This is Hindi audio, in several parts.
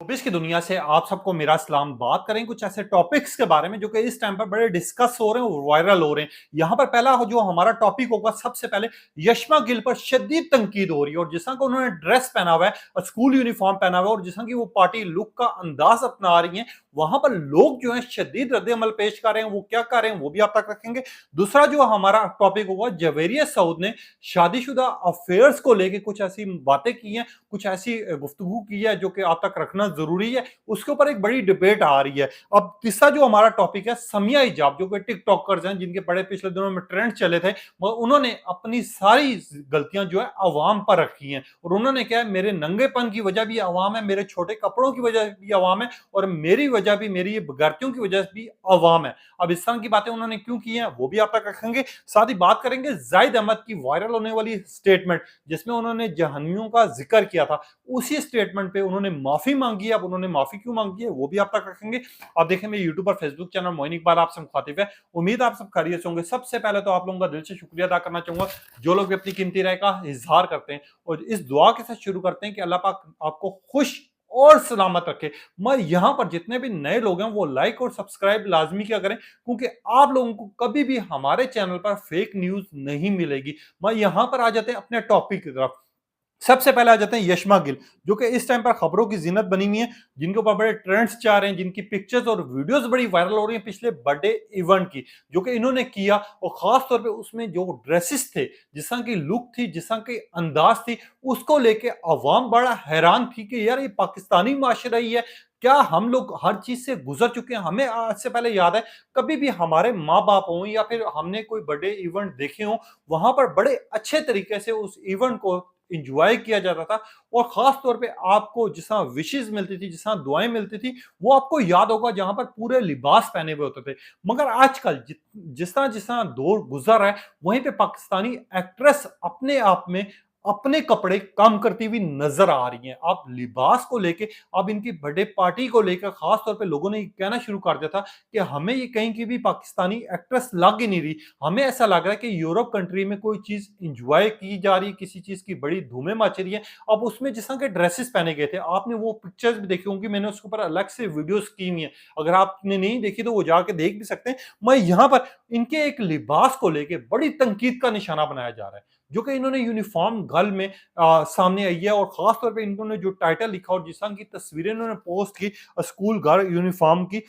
शोबिस की दुनिया से आप सबको मेरा सलाम। बात करें कुछ ऐसे टॉपिक्स के बारे में जो कि इस टाइम पर बड़े डिस्कस हो रहे हैं और वायरल हो रहे हैं। यहाँ पर पहला जो हमारा टॉपिक होगा, सबसे पहले यशमा गिल पर शदीद तनकीद हो रही है और जिस तरह का उन्होंने ड्रेस पहना हुआ है, स्कूल यूनिफॉर्म पहना हुआ है और जिस तरह की वो पार्टी लुक का अंदाज अपना रही है, वहां पर लोग जो है शदीद रद्द अमल पेश कर रहे हैं। वो क्या कर रहे हैं वो भी आप तक रखेंगे। दूसरा जो हमारा टॉपिक होगा, जवेरिया सऊद ने शादीशुदा अफेयर्स को लेकर कुछ ऐसी बातें की हैं, कुछ ऐसी गुफ्तगू की है जो कि आप तक रखना जरूरी है। उसके ऊपर एक बड़ी डिबेट आ रही है। अब तीसरा जो हमारा टॉपिक है, समिया हिजाब, जो कि टिकटॉकर्स हैं जिनके बड़े पिछले दिनों में ट्रेंड चले थे, उन्होंने अपनी सारी गलतियां जो है अवाम पर रखी हैं और उन्होंने क्या है, मेरे नंगेपन की वजह भी अवाम है, मेरे छोटे कपड़ों की वजह भी अवाम है और मेरी वजह भी, मेरी ये बगैरतियों की वजह भी अवाम है। अब इस तरह की बातें उन्होंने क्यों की हैं वो भी आप तक रखेंगे। साथ ही बात करेंगे जाहिद अहमद की वायरल होने वाली स्टेटमेंट, जिसमें उन्होंने जहन्नुमियों का जिक्र किया था। उसी स्टेटमेंट पे उन्होंने माफी मांगी है। अब उन्होंने माफी क्यों मांगी है वो भी आप तक रखेंगे। आप देखें, मेरे यूट्यूब और फेसबुक चैनल मोइन इकबाल आपसे मुखातिब है। उम्मीद आप सब खैरियत से होंगे। सबसे पहले तो आप लोगों का दिल से शुक्रिया अदा करना चाहूंगा जो लोग भी अपनी कीमती राय का इजहार करते हैं, और इस दुआ के साथ शुरू करते हैं कि अल्लाह पाक आपको खुश और सलामत रखे। मैं यहां पर जितने भी नए लोग हैं वो लाइक और सब्सक्राइब लाजमी क्या करें, क्योंकि आप लोगों को कभी भी हमारे चैनल पर फेक न्यूज नहीं मिलेगी। मैं यहां पर आ जाते हैं अपने टॉपिक की तरफ। सबसे पहले आ जाते हैं यशमा गिल, जो कि इस टाइम पर खबरों की जीनत बनी हुई है, जिनके ऊपर बड़े ट्रेंड्स जा रहे हैं, जिनकी पिक्चर्स और वीडियोस बड़ी वायरल हो रही हैं पिछले बर्थडे इवेंट की जो कि इन्होंने किया। और खास तौर पे उसमें जो ड्रेसेस थे, जिस तरह की लुक थी, जिस तरह की अंदाज थी, उसको लेके अवाम बड़ा हैरान थी कि यार ये पाकिस्तानी माशरा ही है क्या? हम लोग हर चीज से गुजर चुके हैं। हमें आज से पहले याद है, कभी भी हमारे माँ बाप हों या फिर हमने कोई बर्थडे इवेंट देखे हो, वहां पर बड़े अच्छे तरीके से उस इवेंट को इंजॉय किया जाता था और खास तौर पे आपको जिस तरह विशेष मिलती थी, जिस तरह दुआएं मिलती थी, वो आपको याद होगा, जहां पर पूरे लिबास पहने हुए होते थे। मगर आजकल जिस तरह दौर गुजर रहा है, वहीं पे पाकिस्तानी एक्ट्रेस अपने आप में अपने कपड़े कम करती हुई नजर आ रही हैं। आप लिबास को लेके, अब इनकी बर्थडे पार्टी को लेकर खास तौर पे लोगों ने ये कहना शुरू कर दिया था कि हमें ये कहीं की भी पाकिस्तानी एक्ट्रेस लग ही नहीं रही। हमें ऐसा लग रहा है कि यूरोप कंट्री में कोई चीज इंजॉय की जा रही है, किसी चीज की बड़ी धूमें मच रही है। अब उसमें जिस तरह के ड्रेसेस पहने गए थे, आपने वो पिक्चर्स भी देखी होंगी, मैंने उसके ऊपर अलग से वीडियोस की हुई है। अगर आपने नहीं देखी तो वो जाके देख भी सकते हैं। मैं यहाँ पर इनके एक लिबास को लेके बड़ी तनकीद का निशाना बनाया जा रहा है, जो कि इन्होंने यूनिफॉर्म गर्ल में सामने आई है। और खास तौर पे इन्होंने जो टाइटल लिखा और जिस तरह की तस्वीरें इन्होंने पोस्ट की स्कूल गर्ल यूनिफॉर्म की,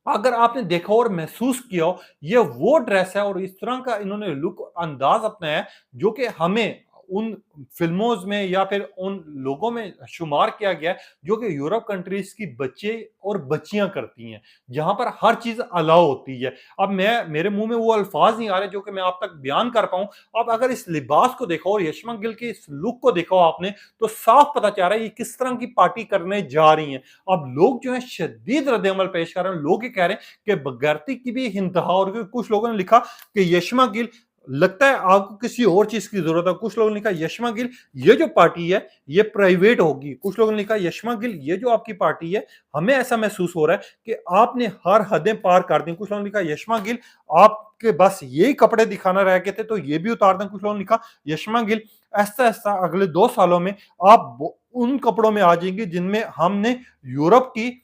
अगर आपने देखा और महसूस किया हो, ये वो ड्रेस है और इस तरह का इन्होंने लुक अंदाज अपनाया है जो कि हमें उन फिल्मों में या फिर उन लोगों में शुमार किया गया है जो कि यूरोप कंट्रीज की बच्चे और बच्चियां करती हैं, जहां पर हर चीज अलाउ होती है। अब मैं, मेरे मुंह में वो अल्फाज नहीं आ रहे जो कि मैं आप तक बयान कर पाऊं। अब अगर इस लिबास को देखो और यशमा गिल के इस लुक को देखो आपने, तो साफ पता चल रहा है ये किस तरह की पार्टी करने जा रही हैं। अब लोग जो है शदीद रद्द-ए-अमल पेश कर रहे हैं। लोग ये कह रहे हैं कि बगैरती की भी इंतहा। और कुछ लोगों ने लिखा कि यशमा गिल, लगता है आपको किसी और चीज की जरूरत है। कुछ लोगों ने लिखा यशमा गिल, ये जो पार्टी है ये प्राइवेट होगी। कुछ लोगों ने लिखा यशमा गिल, ये जो आपकी पार्टी है, हमें ऐसा महसूस हो रहा है कि आपने हर हदें पार कर दी। कुछ लोगों ने लिखा यशमा गिल, आपके बस यही कपड़े दिखाना रह गए थे तो ये भी उतार दें। कुछ लोगों ने लिखा यशमा गिल, ऐसा ऐसा अगले 2 सालों में आप उन कपड़ों में आ जाएंगे जिनमें हमने यूरोप की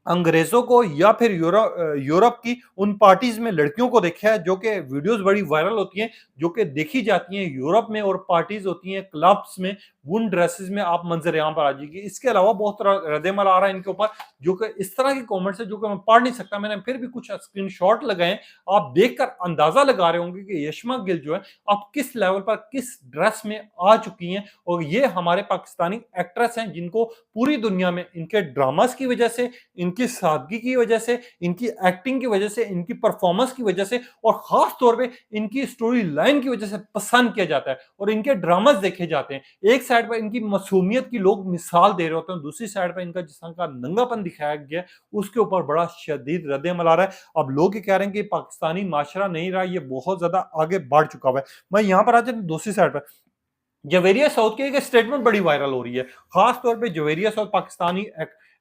अंग्रेजों को या फिर यूरोप की उन पार्टीज में लड़कियों को देखा है, जो कि वीडियोस बड़ी वायरल होती हैं, जो कि देखी जाती हैं यूरोप में, और पार्टीज होती हैं क्लब्स में, उन ड्रेसेस में आप मंजर यहाँ पर आ जाएगी। इसके अलावा बहुत रद्द-ए-अमल आ रहा है इनके ऊपर, जो कि इस तरह के कमेंट्स है जो कि मैं पढ़ नहीं सकता। मैंने फिर भी कुछ स्क्रीनशॉट लगाए हैं, आप देखकर अंदाजा लगा रहे होंगे कि यशमा गिल जो है अब किस लेवल पर, किस ड्रेस में आ चुकी हैं। और ये हमारे पाकिस्तानी एक्ट्रेस हैं जिनको पूरी दुनिया में इनके ड्रामास की वजह से, इनकी सादगी की वजह से, इनकी एक्टिंग की वजह से, इनकी परफॉर्मेंस की वजह से और खास तौर पे इनकी स्टोरी लाइन की वजह से पसंद किया जाता है और इनके ड्रामास देखे जाते हैं। एक साइड पर इनकी मासूमियत की लोग मिसाल दे रहे होते हैं, दूसरी साइड पर इनका जिस तरह का नंगापन दिखाया गया है उसके ऊपर बड़ा शदीद रद्द-ए-अमल आ रहा है। अब लोग ये कह रहे हैं कि पाकिस्तानी माशरा नहीं रहा, ये बहुत ज्यादा आगे बढ़ चुका हुआ है। मैं यहाँ पर आ जाता हूं दूसरी साइड पर, जवेरिया साउथ की एक स्टेटमेंट बड़ी वायरल हो रही है। खास तौर पे जवेरिया साउथ पाकिस्तानी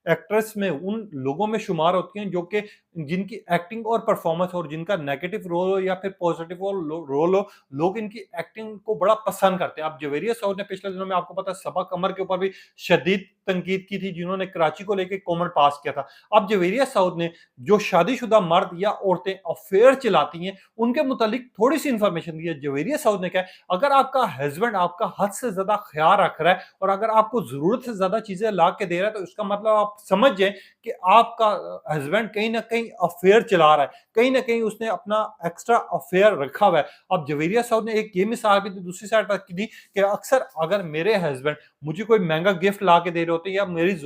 एक्ट्रेस में उन लोगों में शुमार होती हैं जो कि जिनकी एक्टिंग और परफॉर्मेंस और जिनका नेगेटिव रोल हो या फिर पॉजिटिव रोल हो, लोग इनकी एक्टिंग को बड़ा पसंद करते हैं। अब जवेरिया साउथ ने पिछले दिनों में, आपको पता है, सबा कमर के ऊपर भी शदीद तनकीद की थी जिन्होंने कराची को लेके कमेंट पास किया था। अब जवेरिया साउद ने जो शादीशुदा मर्द या औरतें अफेयर चलाती हैं उनके मुतालिक थोड़ी सी इंफॉर्मेशन दी है। जवेरिया साउद ने कहा अगर आपका हस्बैंड आपका हद से ज्यादा ख्याल रख रहा है और अगर आपको जरूरत से ज्यादा चीजें ला के दे रहा है तो इसका मतलब आप समझ जाए कि आपका हस्बैंड कहीं ना कहीं अफेयर चला रहा है, कहीं ना कहीं उसने अपना एक्स्ट्रा अफेयर रखा हुआ है। अब जवेरिया साउद ने एक ये मिसाल भी दूसरी साइड पर की थी कि अक्सर अगर मेरे हस्बैंड मुझे कोई महंगा गिफ्ट ला के दे रहे होते हैं या मेरी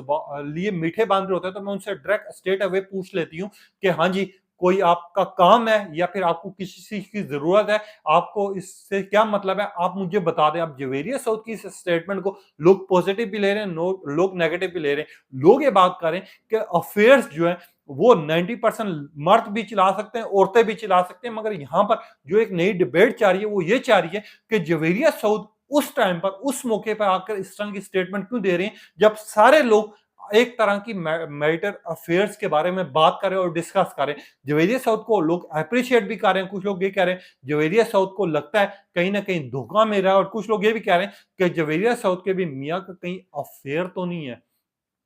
लिए मीठे बांध रहे होते हैं तो मैं उनसे डायरेक्ट स्ट्रेट अवे पूछ लेती हूँ कि हाँ जी कोई आपका काम है या फिर आपको किसी चीज की जरूरत है, आपको इससे क्या मतलब है आप मुझे बता दें। अब जवेरिया साउद की इस स्टेटमेंट को लोग पॉजिटिव भी ले रहे हैं, लोग नेगेटिव भी ले रहे हैं। लोग ये बात करें कि अफेयर्स जो है वो 90% मर्द भी चला सकते हैं, औरतें भी चला सकते हैं, मगर यहाँ पर जो एक नई डिबेट जा रही है वो ये चाह रही है कि जवेरिया साउद उस टाइम पर उस मौके पर आकर इस तरह की स्टेटमेंट क्यों दे रहे हैं जब सारे लोग एक तरह की मैरिटल अफेयर्स के बारे में बात करें और डिस्कस करें। जवेरिया साउद को लोग अप्रिशिएट भी कर रहे हैं, कुछ लोग ये कह रहे हैं जवेरिया साउद को लगता है कहीं ना कहीं धोखा मिल रहा है, और कुछ लोग ये भी कह रहे हैं कि जवेरिया साउद के भी मियाँ का कहीं अफेयर तो नहीं है।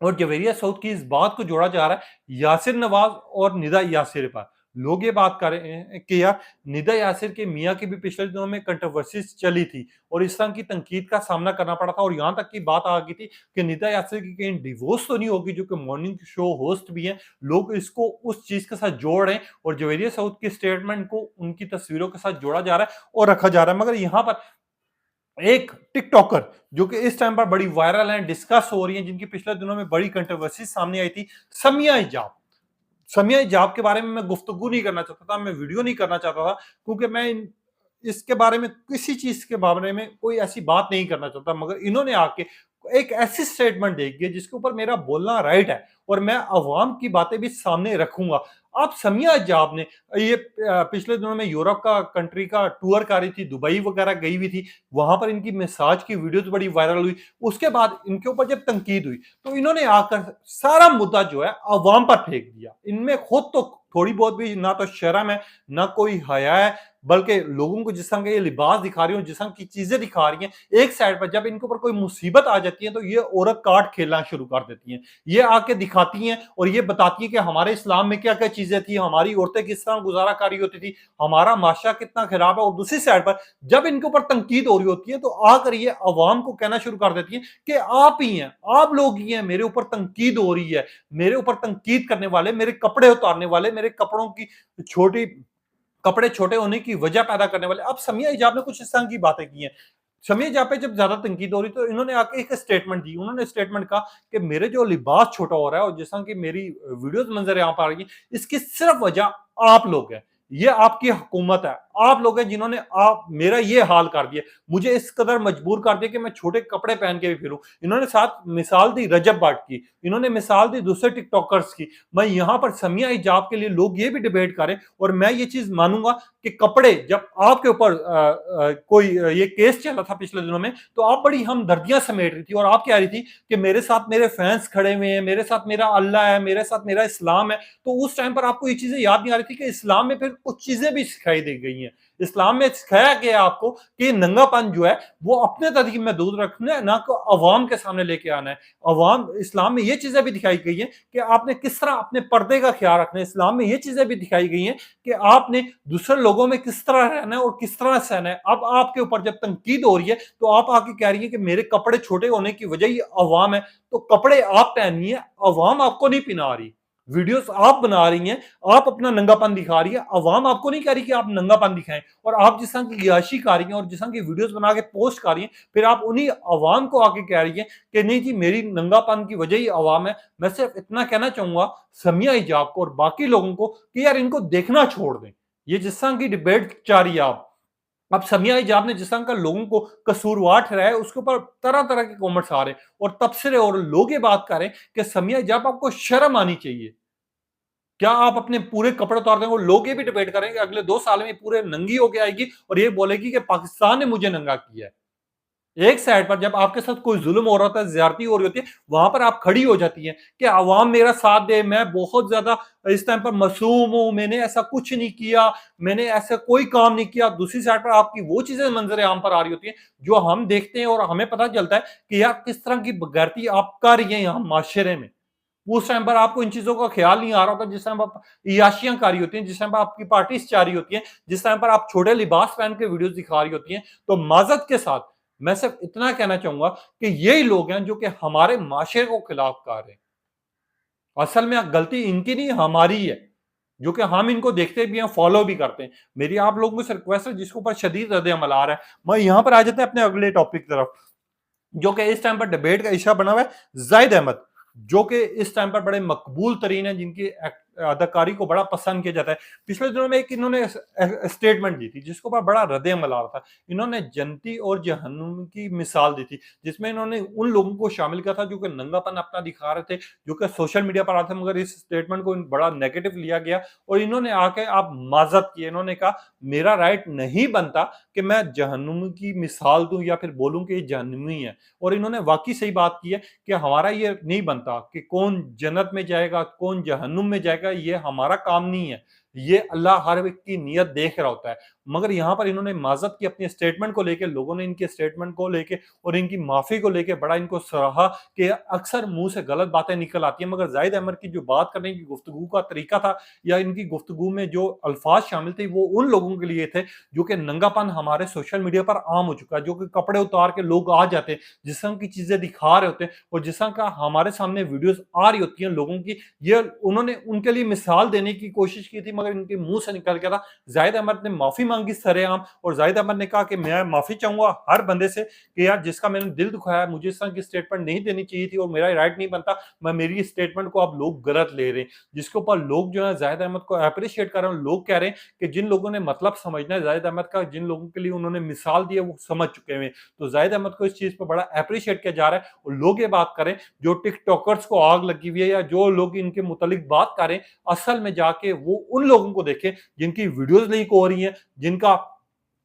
और जवेरिया साउद की इस बात को जोड़ा जा रहा है यासिर नवाज और निदा यासिर पर। लोग ये बात कर रहे हैं कि यार निदा यासिर के मियाँ की भी पिछले दिनों में कंट्रोवर्सीज चली थी और इस तरह की तनकीद का सामना करना पड़ा था और यहाँ तक की बात आ गई थी कि निदा यासिर की कहीं डिवोर्स तो नहीं होगी, जो कि मॉर्निंग शो होस्ट भी हैं। लोग इसको उस चीज के साथ जोड़ रहे हैं और जवेरिया साउद के स्टेटमेंट को उनकी तस्वीरों के साथ जोड़ा जा रहा है और रखा जा रहा है। मगर यहाँ पर एक टिकटॉकर जो कि इस टाइम पर बड़ी वायरल है, डिस्कस हो रही है, जिनकी पिछले दिनों में बड़ी कंट्रोवर्सी सामने आई थी, समिया हिजाब। समिया हिजाब के बारे में मैं गुफ्तगू नहीं करना चाहता था, मैं वीडियो नहीं करना चाहता था, क्योंकि मैं इसके बारे में किसी चीज के बारे में कोई ऐसी बात नहीं करना चाहता। मगर इन्होंने आके एक ऐसी स्टेटमेंट देखी है जिसके ऊपर मेरा बोलना राइट है और मैं अवाम की बातें भी सामने रखूंगा। आप समिया हिजाब ने ये पिछले दिनों में यूरोप का कंट्री का टूर कर रही थी, दुबई वगैरह गई हुई थी, वहां पर इनकी मसाज की वीडियोस बड़ी वायरल हुई। उसके बाद इनके ऊपर जब तनकीद हुई तो इन्होंने आकर सारा मुद्दा जो है अवाम पर फेंक दिया। इनमें खुद तो थोड़ी बहुत भी ना तो शर्म है ना कोई हया है, बल्कि लोगों को जिस तरह के ये लिबास दिखा रही हो, जिस तरह की चीजें दिखा रही हैं, एक साइड पर जब इनके ऊपर कोई मुसीबत आ जाती है तो ये औरत काट खेलना शुरू कर देती हैं। ये आके दिखाती हैं और ये बताती हैं कि हमारे इस्लाम में क्या क्या चीजें थी, हमारी औरतें किस तरह गुजारा कर रही होती थी, हमारा माशरा कितना खराब है। और दूसरी साइड पर जब इनके ऊपर तनकीद हो रही होती है तो आकर ये अवाम को कहना शुरू कर देती है कि आप ही हैं, आप लोग ही हैं, मेरे ऊपर तनकीद हो रही है, मेरे ऊपर तनकीद करने वाले, मेरे कपड़े उतारने वाले, मेरे कपड़ों की छोटी कपड़े छोटे होने की वजह पैदा करने वाले। अब समिया हिजाब ने कुछ इस तरह की बातें की हैं। समिया हिजाब पे जब ज्यादा तनकीद हो रही तो इन्होंने आके एक स्टेटमेंट दी। उन्होंने स्टेटमेंट कहा कि मेरे जो लिबास छोटा हो रहा है और जिस तरह की मेरी वीडियोस मंजर यहाँ पर आ रही है, इसकी सिर्फ वजह आप लोग हैं, ये आपकी हुकूमत है, आप लोग हैं जिन्होंने आप मेरा ये हाल कर दिया, मुझे इस कदर मजबूर कर दिया कि मैं छोटे कपड़े पहन के भी फिरूं। इन्होंने साथ मिसाल दी रजब भट्ट की, इन्होंने मिसाल दी दूसरे टिकटॉकर्स की। मैं यहाँ पर समिया हिजाब के लिए लोग ये भी डिबेट करें और मैं ये चीज मानूंगा कि कपड़े जब आपके ऊपर कोई ये केस चला था पिछले दिनों में तो आप बड़ी हमदर्दियां समेट रही थी और आप कह रही थी कि मेरे साथ मेरे फैंस खड़े हुए हैं, मेरे साथ मेरा अल्लाह है, मेरे साथ मेरा इस्लाम है। तो उस टाइम पर आपको ये चीजें याद नहीं आ रही थी कि इस्लाम में फिर कुछ चीजें भी सिखाई दी गई हैं। इस्लाम में सिखाया गया आपको कि नंगापन जो है वो अपने तरतीब में दूर रखना है, ना कि अवाम के सामने लेके आना है। अवाम इस्लाम में ये चीजें भी दिखाई गई हैं कि आपने किस तरह अपने पर्दे का ख्याल रखना है। इस्लाम में ये चीजें भी दिखाई गई हैं कि आपने दूसरे लोगों में किस तरह रहना है और किस तरह सहना है। अब आपके ऊपर जब तनकीद हो रही है तो आप आके कह रही है कि मेरे कपड़े छोटे होने की वजह ये अवाम है, तो कपड़े आप पहनिए, अवाम आपको नहीं पहना रही। वीडियोस आप बना रही हैं, आप अपना नंगापन दिखा रही है, अवाम आपको नहीं कह रही कि आप नंगापन दिखाएं। और आप जिस तरह की याशी कर रही हैं और जिस तरह की वीडियोस बना के पोस्ट कर रही हैं, फिर आप उन्हीं अवाम को आके कह रही हैं कि नहीं जी मेरी नंगापन की वजह ही अवाम है। मैं सिर्फ इतना कहना चाहूंगा समिया हिजाब को और बाकी लोगों को कि यार इनको देखना छोड़ दें। ये जिस तरह की डिबेट चाह रही है आप, अब समिया हिजाब ने जिस तरह का लोगों को कसूरवार ठहराया उसके ऊपर तरह तरह के कमेंट्स आ रहे हैं और तबसरे, और लोग ये बात कर रहे हैं कि समिया हिजाब आपको शर्म आनी चाहिए। क्या आप अपने पूरे कपड़े उतार देंगे? और लोग ये भी डिबेट करेंगे अगले 2 साल में पूरे नंगी होके आएगी और ये बोलेगी कि पाकिस्तान ने मुझे नंगा किया है। एक साइड पर जब आपके साथ कोई जुल्म हो रहा होता है, ज्यादती हो रही होती है, वहां पर आप खड़ी हो जाती हैं कि अवाम मेरा साथ दे, मैं बहुत ज्यादा इस टाइम पर मासूम हूं, मैंने ऐसा कुछ नहीं किया, मैंने ऐसा कोई काम नहीं किया। दूसरी साइड पर आपकी वो चीजें मंजर आम पर आ रही होती हैं जो हम देखते हैं और हमें पता चलता है कि यार किस तरह की बगैरती आप कर रही हैं यहाँ माशरे में। उस टाइम पर आपको इन चीजों का ख्याल नहीं आ रहा होता, जिस टाइम आप इयाशियां कर रही होती हैं, जिस टाइम पर आपकी पार्टीज जा रही होती हैं, जिस टाइम पर आप छोटे लिबास पहन के वीडियोस दिखा रही होती हैं। तो माजरत के साथ मैं सिर्फ इतना कहना चाहूंगा कि यही लोग हैं जो कि हमारे माशरे को खिलाफ कर रहे हैं। असल में गलती इनकी नहीं, हमारी है, जो कि हम इनको देखते भी हैं, फॉलो भी करते हैं। मेरी आप लोगों से रिक्वेस्ट है, जिसके ऊपर शदीद रद्द अमल आ रहा है, मैं यहां पर आ जाते हैं अपने अगले टॉपिक की तरफ, जो कि इस टाइम पर डिबेट का इशा बना हुआ है। जाहिद अहमद, जो कि इस टाइम पर बड़े मकबूल तरीन है, जिनकी अदाकारी को बड़ा पसंद किया जाता है। पिछले दिनों में एक इन्होंने स्टेटमेंट दी थी जिसके ऊपर बड़ा रद्द अमल आ रहा था। इन्होंने जन्नती और जहन्नुम की मिसाल दी थी, जिसमें इन्होंने उन लोगों को शामिल किया था जो कि नंगापन अपना दिखा रहे थे, जो कि सोशल मीडिया पर आते, मगर इस स्टेटमेंट को बड़ा नेगेटिव लिया गया और इन्होंने आके आप माजरत की। इन्होंने कहा मेरा राइट नहीं बनता कि मैं जहन्नुम की मिसाल दूं या फिर बोलूं कि ये जहन्नुमी है। और इन्होंने वाकई सही बात की है कि हमारा ये नहीं बनता कि कौन जन्नत में जाएगा कौन जहन्नुम में जाएगा, ये हमारा काम नहीं है। ये अल्लाह हर एक की नीयत देख रहा होता है। मगर यहाँ पर इन्होंने माजरत की अपने स्टेटमेंट को लेके, लोगों ने इनके स्टेटमेंट को लेके और इनकी माफी को लेके बड़ा इनको सराहा कि अक्सर मुंह से गलत बातें निकल आती हैं, मगर जाहिद अहमद की जो बात करने की गुफ्तगू का तरीका था या इनकी गुफ्तगू में जो अल्फाज शामिल थे वो उन लोगों के लिए थे जो कि नंगापन हमारे सोशल मीडिया पर आम हो चुका है, जो कि कपड़े उतार के लोग आ जाते हैं, जिस तरह की चीजें दिखा रहे होते हैं और जिस तरह का हमारे सामने वीडियोस आ रही होती हैं लोगों की, ये उन्होंने उनके लिए मिसाल देने की कोशिश की थी, मगर इनके मुंह से निकल गया था। जाहिद अहमद ने माफी मांगी सरेआम, और जाहिद अहमद ने कहा कि मैं माफी चाहूंगा हर बंदे से कि यार जिसका मैंने दिल दुखाया, मुझे इस तरह की स्टेटमेंट नहीं देनी चाहिए थी और मेरा राइट नहीं बनता, मैं मेरी स्टेटमेंट को आप लोग गलत ले रहे हैं। जिसके ऊपर लोग जो है जाहिद अहमद को अप्रिशिएट कर रहे हैं। लोग कह रहे हैं कि जिन लोगों ने मतलब समझना है जाहिद अहमद का, जिन लोगों के लिए उन्होंने मिसाल दी है वो समझ चुके हैं। तो जाहिद अहमद को इस चीज पर बड़ा अप्रिशिएट किया जा रहा है। और लोग ये बात करें जो टिकटॉकर्स को आग लगी हुई है या जो लोग इनके मुतालिक बात करें, असल में जाके वो उन लोगों को देखें जिनकी वीडियोस लीक हो रही हैं, जिनका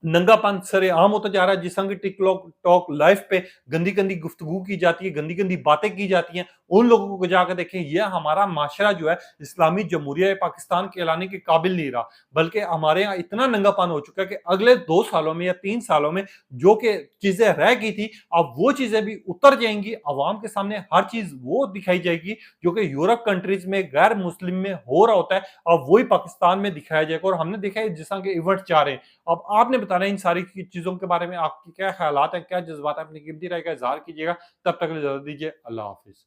नंगापन सरेआम होता जा रहा है, जिस तरह की टिकटॉक टॉक लाइव पे गंदी गंदी गुफ्तगू की जाती है, गंदी गंदी बातें की जाती हैं, उन लोगों को जाकर देखें। यह हमारा माशरा जो है इस्लामी जमहूरिया पाकिस्तान कहलाने के काबिल नहीं रहा, बल्कि हमारे यहाँ इतना नंगापन हो चुका है कि अगले 2 सालों में या 3 सालों में जो कि चीजें रह गई थी, अब वो चीजें भी उतर जाएंगी। अवाम के सामने हर चीज वो दिखाई जाएगी जो कि यूरोप कंट्रीज में गैर मुस्लिम में हो रहा होता है, अब वही पाकिस्तान में दिखाया जाएगा। और हमने देखा है जिस तरह के इवेंट जा रहे हैं। अब आपने बताना है इन सारी चीजों के बारे में आपकी क्या ख्यालात है, क्या जज्बात है, अपनी कीमती राय का इजहार कीजिएगा। तब तक इजाजत दीजिए, अल्लाह हाफिज।